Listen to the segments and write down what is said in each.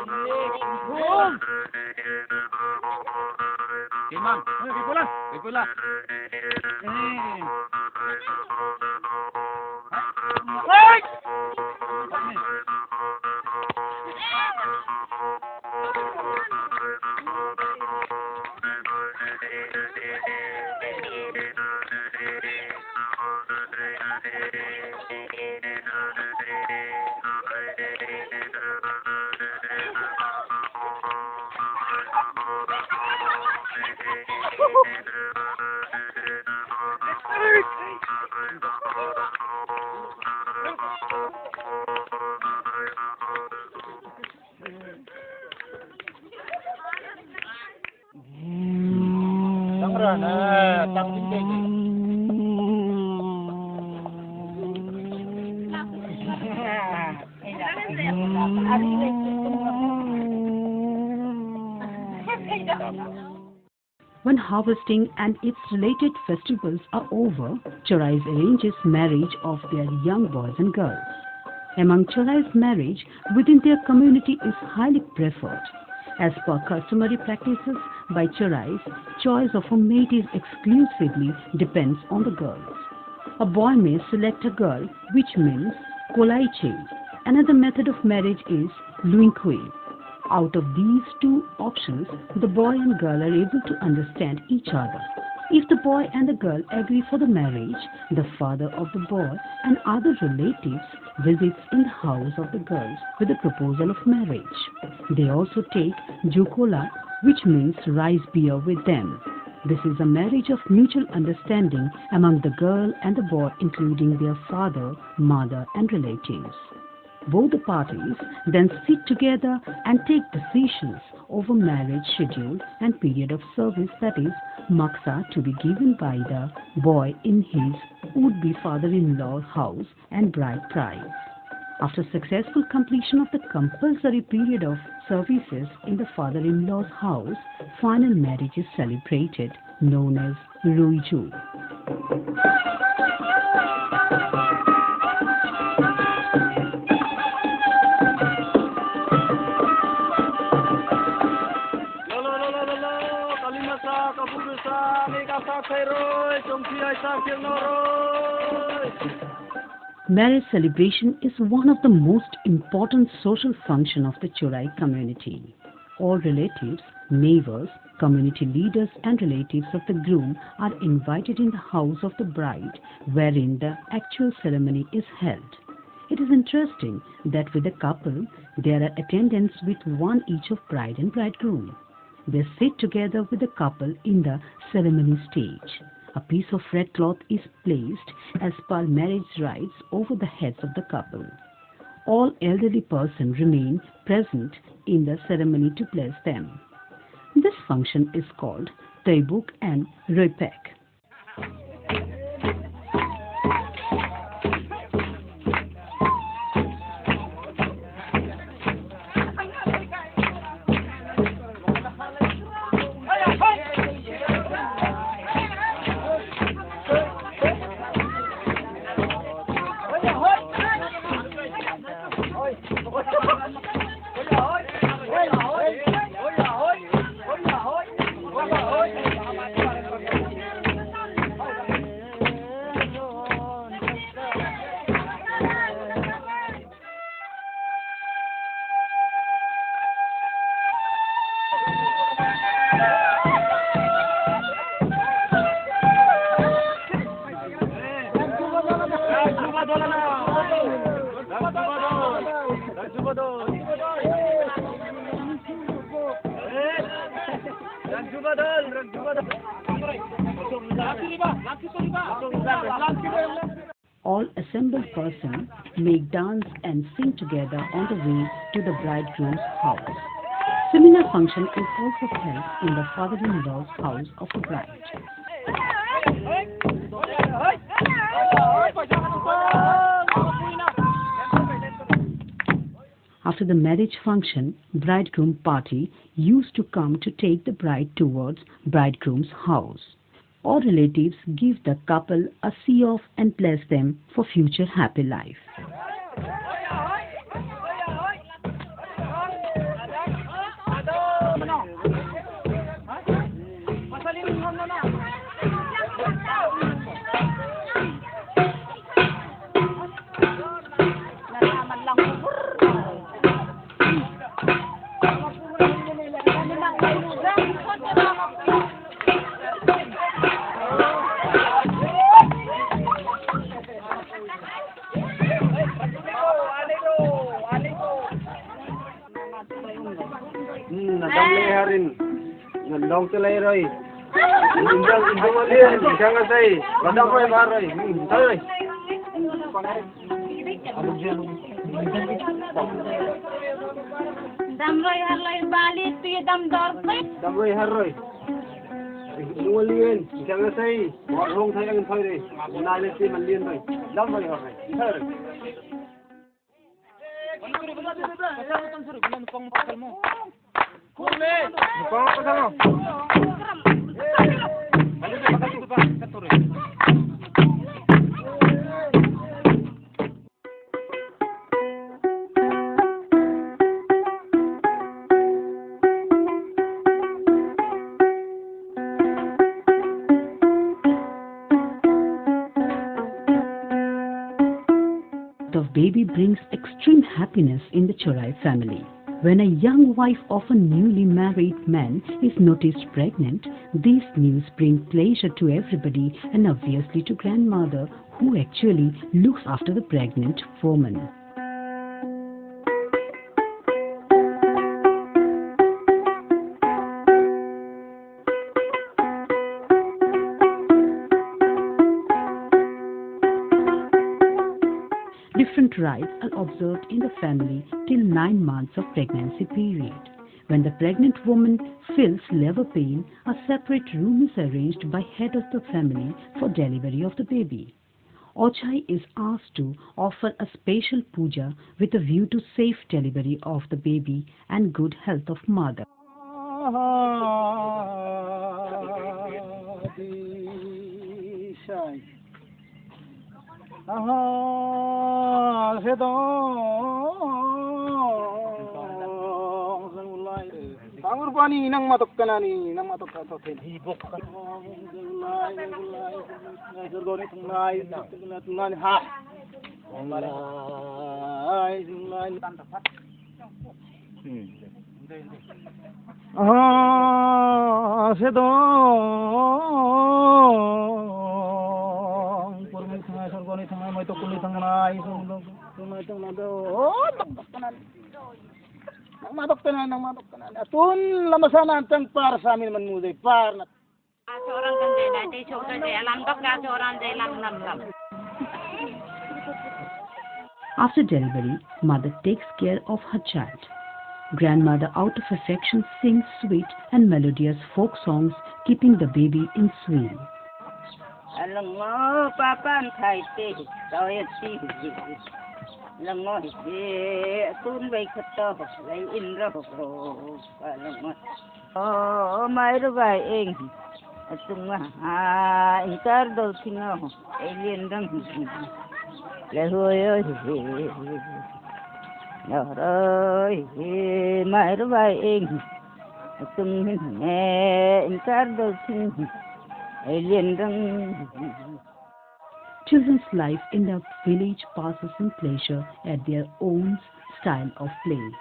Boom! Okay, ma'am. Wait pula. Wait pula. Wait! When harvesting and its related festivals are over, Chorei arranges marriage of their young boys and girls. Among Chorei's marriage within their community is highly preferred. As per customary practices by Chorei, choice of a mate is exclusively depends on the girls. A boy may select a girl, which means Chorei. Another method of marriage is Luinkui. Out of these two options, the boy and girl are able to understand each other. If the boy and the girl agree for the marriage, the father of the boy and other relatives visits in the house of the girls with a proposal of marriage. They also take jukola, which means rice beer, with them. This is a marriage of mutual understanding among the girl and the boy, including their father, mother, and relatives. Both the parties then sit together and take decisions over marriage schedule and period of service, that is, maksa, to be given by the boy in his would-be father-in-law house and bride price. After successful completion of the compulsory period of services in the father-in-law's house, final marriage is celebrated, known as Ruiju. Marriage celebration is one of the most important social functions of the Chorei community. All relatives, neighbors, community leaders and relatives of the groom are invited in the house of the bride, wherein the actual ceremony is held. It is interesting that with the couple, there are attendants with one each of bride and bridegroom. They sit together with the couple in the ceremony stage. A piece of red cloth is placed as per marriage rites over the heads of the couple. All elderly persons remain present in the ceremony to bless them. This function is called Teibuk and Roipek. All assembled persons make dance and sing together on the way to the bridegroom's house. Similar function is also held in the father-in-law's house of the bride. After the marriage function, bridegroom party used to come to take the bride towards bridegroom's house. All relatives give the couple a see-off and bless them for future happy life. damle harin long telai roi indang alien jangan sai badam roi mar roi roi dam roi har lai bali tu dam dor dam roi har roi indang alien jangan sai rong thai ang thoi roi na le ti man lien roi dam roi har roi The baby brings extreme happiness in the Chorei family. When a young wife of a newly married man is noticed pregnant, these news bring pleasure to everybody and obviously to grandmother, who actually looks after the pregnant woman. Different rites are observed in the family till 9 months of pregnancy period. When the pregnant woman feels labor pain, a separate room is arranged by head of the family for delivery of the baby. Chorei is asked to offer a special puja with a view to safe delivery of the baby and good health of mother. Pangur pani nang matok kanani nang matok kato tin hibok ka gulay tunay tunay ha tunay tantapat sedong purmi tunay sargoni tunay may to kulay tunay tunay tunay do nang matok tanan atun lamasana antang para sa amin man muday par na seorang kandila di chota de alam dok ga seorang de lam lam lam. After delivery, mother takes care of her child. Grandmother, out of affection, sings sweet and melodious folk songs, keeping the baby in swing. Alam mo papan khai te doi ti lang mo hi tun bai khato lai in ra ho alam mo mai ru bai eng atung ha intar do singa alien dang le hoy rồi mai ru bai eng atung he intar do singa alien dang. Children's life in the village passes in pleasure at their own style of play.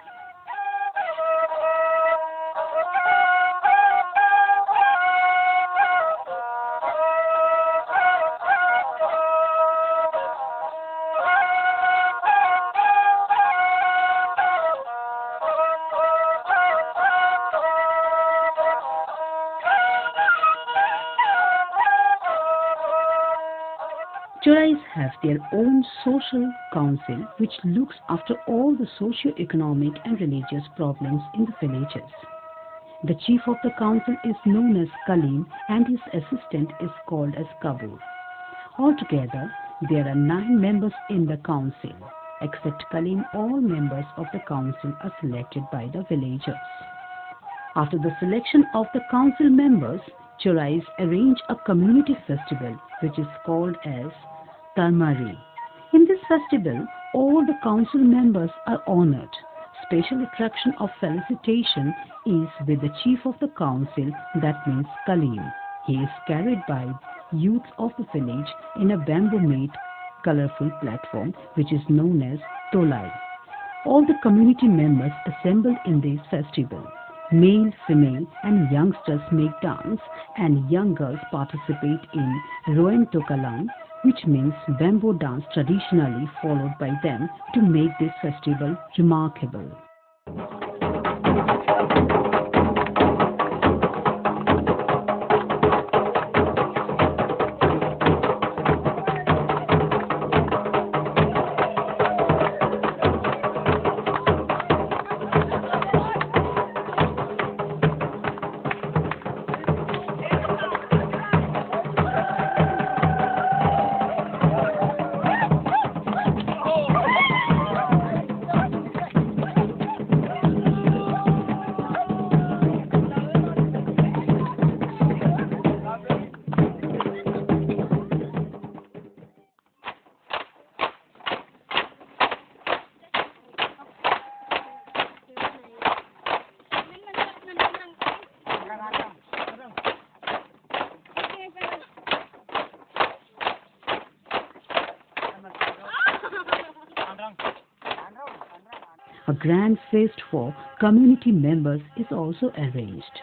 Choreis have their own social council which looks after all the socio-economic and religious problems in the villages. The chief of the council is known as Kalim and his assistant is called as Kabur. Altogether, there are 9 members in the council. Except Kalim, all members of the council are selected by the villagers. After the selection of the council members, Choreis arrange a community festival which is called as Tarmari. In this festival, all the council members are honored. Special attraction of felicitation is with the chief of the council, that means Kalim. He is carried by youths of the village in a bamboo-made colorful platform which is known as Tolai. All the community members assemble in this festival. Male, female and youngsters make dance and young girls participate in Roen Tokalang, which means bamboo dance traditionally followed by them to make this festival remarkable. grand feast for community members is also arranged.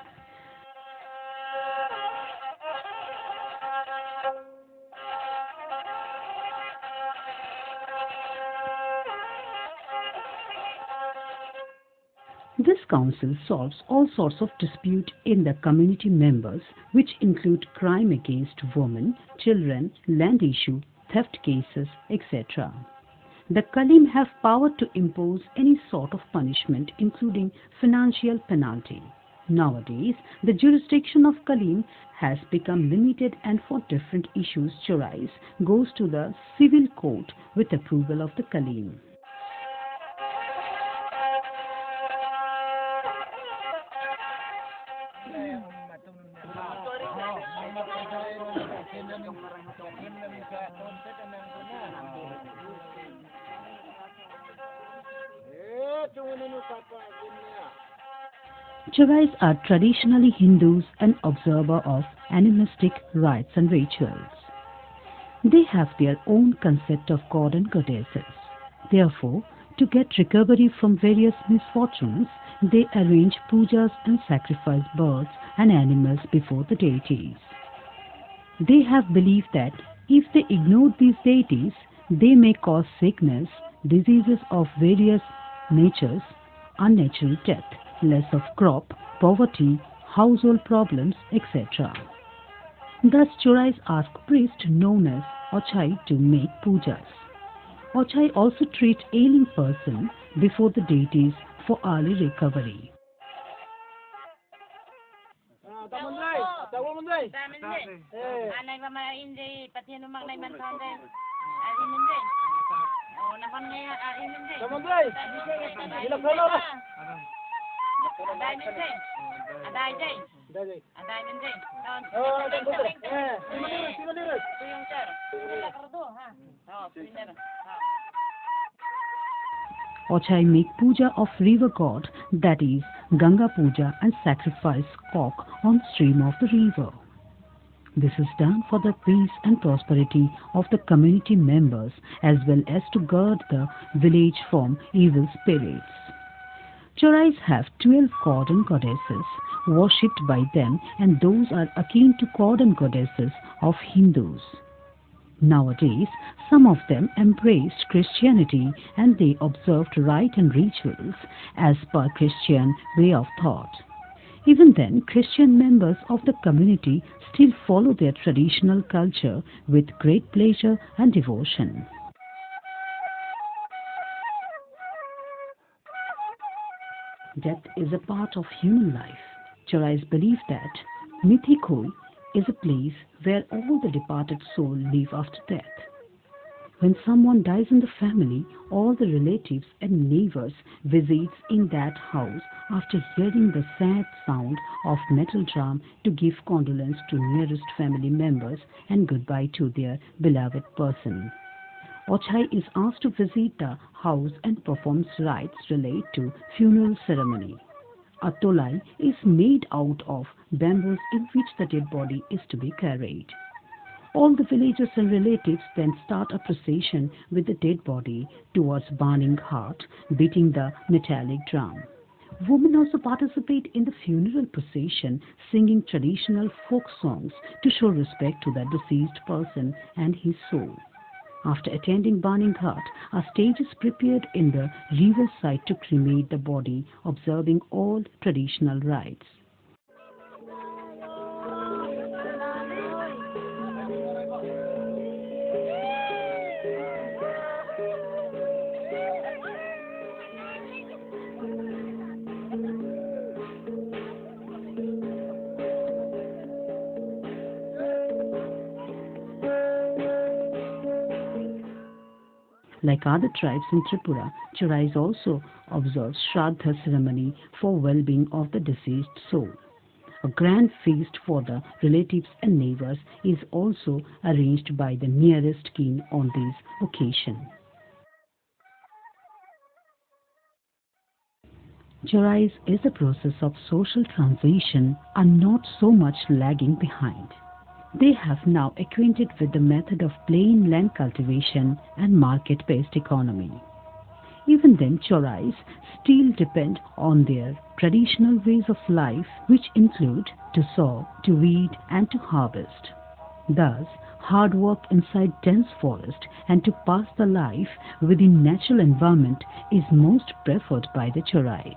This council solves all sorts of dispute in the community members, which include crime against women, children, land issue, theft cases, etc. The Kalim have power to impose any sort of punishment, including financial penalty. Nowadays, the jurisdiction of Kalim has become limited, and for different issues, Chorei goes to the civil court with approval of the Kalim. Chorais are traditionally Hindus and observer of animistic rites and rituals. They have their own concept of god and goddesses. Therefore, to get recovery from various misfortunes, they arrange pujas and sacrifice birds and animals before the deities. They have belief that if they ignore these deities, they may cause sickness, diseases of various natures, unnatural death, loss of crop, poverty, household problems, etc. Thus, Chorais ask priest known as Ochai to make pujas. Ochai also treat ailing person before the deities for early recovery. Ochai make puja of river god, that is Ganga Puja, and sacrifice cock on stream of the river. This is done for the peace and prosperity of the community members, as well as to guard the village from evil spirits. Chorais have 12 god and goddesses worshipped by them, and those are akin to god and goddesses of Hindus. Nowadays, some of them embraced Christianity and they observed rite and rituals as per Christian way of thought. Even then, Christian members of the community still follow their traditional culture with great pleasure and devotion. Death is a part of human life. Chorais believe that Mithikoi is a place where all the departed souls live after death. When someone dies in the family, all the relatives and neighbors visits in that house after hearing the sad sound of metal drum to give condolence to nearest family members and goodbye to their beloved person. Ochai is asked to visit the house and performs rites related to funeral ceremony. A tolai is made out of bamboos in which the dead body is to be carried. All the villagers and relatives then start a procession with the dead body towards burning heart, beating the metallic drum. Women also participate in the funeral procession, singing traditional folk songs to show respect to the deceased person and his soul. After attending burning heart, a stage is prepared in the riverside to cremate the body, observing all traditional rites. Like other tribes in Tripura, Chorais also observes Shraddha ceremony for well-being of the deceased soul. A grand feast for the relatives and neighbors is also arranged by the nearest kin on this occasion. Chorais is a process of social transition and not so much lagging behind. They have now acquainted with the method of plain land cultivation and market-based economy. Even then, Chorais still depend on their traditional ways of life, which include to sow, to weed, and to harvest. Thus, hard work inside dense forest and to pass the life within natural environment is most preferred by the Chorais.